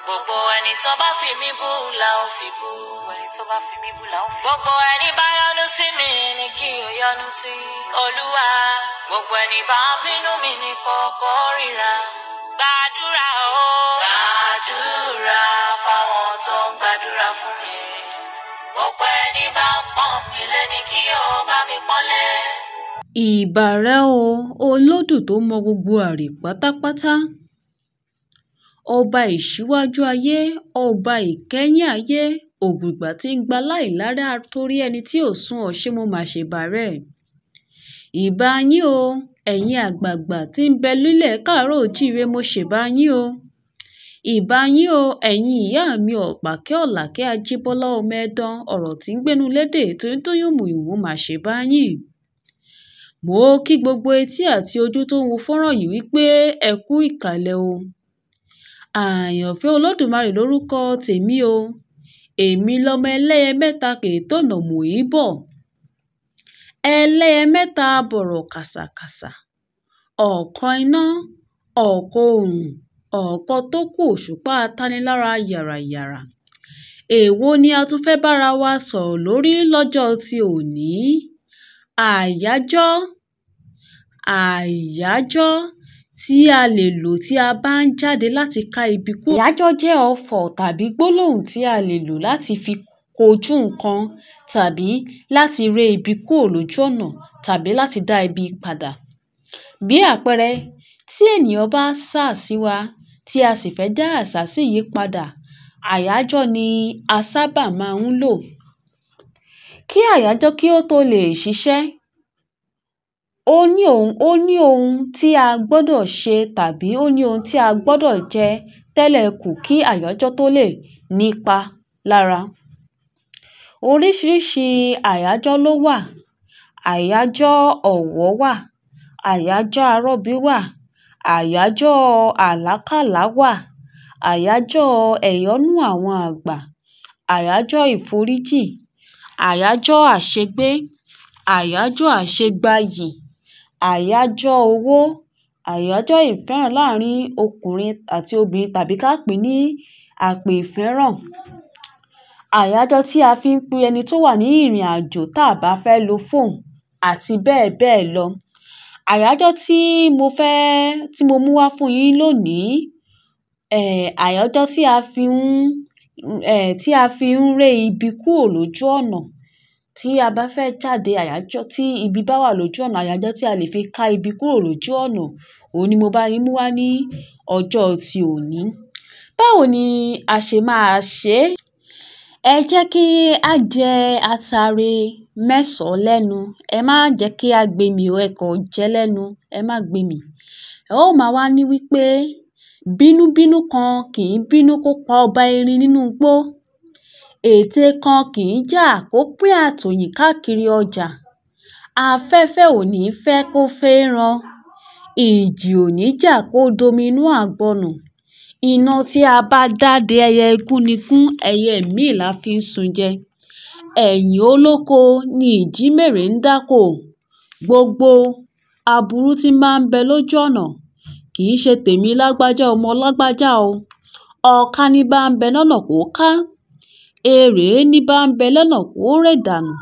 Gbogbo ẹni tó bá fi mí bú la ó fi bú. Gbogbo ẹni bá yọ́nú sí mi ni kí o yọ́nú sí. Olúwa, gbogbo ẹni bá bínú mi ni kó kórìíra. Gbàdúrà o. Gbàdúrà fáwọn tó ń gbàdúrà fún mi. Gbogbo ẹni bá pọ́n mi lé ni kí o bá mi pọ́nlé. Ìbà rẹ o, Olódù tó mọ gbogbo àrè pátápátá. Ọba ìṣíwájú ayé, ọba ìkẹ́yìn ayé, ògbìgbà tí ń gba láìlára torí ẹni tí ò sún ọ ṣé mo mà ṣèbà rẹ̀. Ìbà yín o, ẹ̀yin àgbààgbà tí ń bẹ lílẹ̀ káàárọ̀ oòjíire mo ṣèbà yín o. Ìbà yín o, ẹ̀yin ìyá mi Ọ̀pàkẹ́ Ọ̀làkẹ́ Ajíbọ́lá ọmọ Ẹdán, ọ̀rọ̀ tí ń gbénu lédè Tóyúntóyún ìwọ̀n mà ṣèbà yín. Mo kí gbogbo etí àti ojú tó ń wo fọ́nrán yìí wípé ẹ kú ìkàlẹ̀ o. Àyànfẹ́ Olódùmarè lórúkọ tèmi o. Èmi lọmọ ẹlẹ́yẹ mẹ́ta kèétọ̀nà mòíbọ̀. Ẹlẹ́yẹ mẹ́ta bọ̀rọ̀ kàsàkàsà. Ọ̀kan iná, ọ̀kan oòrùn, ọ̀kan tó kù òṣùpá atanilára yàràyàrà. Èwo ni a tún fẹ́ bára wa sọ̀rọ̀ lórí lọ́jọ́ ti òní? Àyájọ́ tí a lè lò tí a bá ń jáde láti ká ibi kúrò. Àyájọ́ jẹ́ ọfọ̀ tàbí gbólóhùn tí a lè lò láti fi kojú nǹkan tàbí láti ré ibi kúrò lójú ọ̀nà tàbí láti dá ibi padà. Bí àpẹẹrẹ, tí ènìyàn bá sá sí wa tí a sì fẹ́ dá àsásí yìí padà, àyájọ́ ni a sábà máa ń lò. Kí àyájọ́ kí ó tó lè ṣiṣẹ́, ó ní ohun tí a gbọ́dọ̀ ṣe tàbí ó ní ohun tí a gbọ́dọ̀ jẹ tẹ́lẹ̀ kù kí àyájọ́ tó lè nípa lára. Oríṣiríṣi àyájọ́ ló wà. Àyájọ́ ọ̀wọ̀ wà, àyájọ́ arọ́bí wà, àyájọ́ àlákàlà wà, àyájọ́ ẹ̀yọ́nú àwọn àgbà, àyájọ́ ìforíjì, àyájọ́ àṣegbé, àyájọ́ àṣegbayì, àyájọ́ owó, àyájọ́ ìfẹ́ràn láàrin ọkùnrin àti obìnrin tàbí ká pè ní àpè ìfẹ́ràn. Àyájọ́ tí a fi ń pe ẹni tó wà ní ìrìn àjò tá bá fẹ́ lo fóònù àti bẹ́ẹ̀ bẹ́ẹ̀ lọ. Àyájọ́ tí mo mú wá fún yín lónìí, àyájọ́ tí a fi ń ré ibi kúrò lójú ọ̀nà. Tí a bá fẹ́ jáde, àyájọ́ tí ibi bá wà lójú ọ̀nà, àyájọ́ tí a lè fi ká ibi kúrò lójú ọ̀nà, òun ni mo bá yín mú wá ní ọjọ́ ti òní. Báwo ni a ṣe máa ṣe? Ẹ jẹ́ kí a jẹ atare mẹ́sàn-án lẹ́nu. Ẹ má jẹ́ kí a gbé mì o, ẹ kàn jẹ lẹ́nu, ẹ má gbé mì. Ẹ ó máa wá ní wípé bínúbínú kan kì í bínú kó pa ọba erin nínú igbó. Ète kan kì í jà kó pín àtòyìn káàkiri ọjà. Afẹ́fẹ́ ò ní fẹ́ kó fẹ́ràn. Ìjì ò ní jà kó domi inú àgbọn nù. Iná tí a bá dá de ẹyẹ igúnnigún, ẹyẹ míì la fi ń sun jẹ. Ẹ̀yìn olóko ni ìjímèrè ń dákò. Gbogbo aburú tí máa ń bẹ lójú ọ̀nà kì í ṣe tèmi lágbájá ọmọ lágbájá o. Ọ̀ká ní bá ń bẹ lọ́nà kó ká. Èrè ní bá ń bẹ lọ́nà kó rẹ̀ dànù.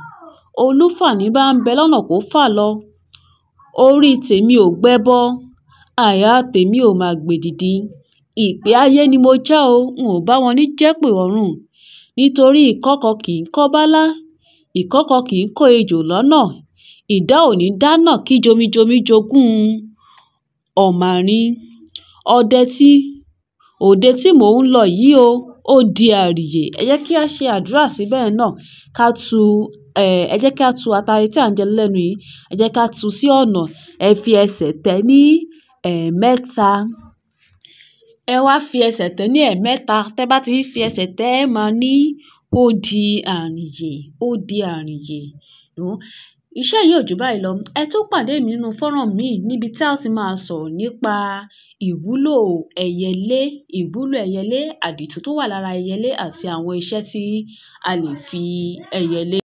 Olúfà ní bá ń bẹ lọ́nà kó fà lọ. Orí tèmi ò gbẹ́bọ, àyà tèmi ò máa gbèdìdì. Ìpè ayé ni mo já o, n ò bá wọn ní jẹ́pè ọ̀run. Nítorí ìkọ́kọ kì í kọ́ bálá, ìkọ́kọ kì í kó ejò lọ́nà. Ìdá ò ní dáná kí jomijomi jogún ọ̀màrin. Òde tí mò ń lọ yìí o, ó di àrìyè. Ẹ jẹ́ kí a ṣe àdúrà síbẹ̀ náà. Ẹ jẹ́ kí a tu atare tí à ń jẹ lẹ́nu yìí. Ẹ jẹ́ ká tu sí ọ̀nà. Ẹ fi ẹsẹ̀ tẹ̀ ní ẹ̀ẹ̀mẹ́ta. Ẹ wá fi ẹsẹ̀ tẹ̀ ní ẹ̀ẹ̀mẹ́ta. Tẹ́ bá ti fi ẹsẹ̀ tẹ̀, ẹ máa ní ó di àrìyè, ó di àrìyè. Iṣẹ́ yìí ò jù báyìí lọ. Ẹ tún pàdé mi nínú fọ́nrán míì níbi tí a ti máa sọ̀rọ̀ nípa ìwúlò ẹyẹlé, àdììtú tó wà lára ẹyẹlé àti àwọn iṣẹ́ tí a lè fi ẹyẹlé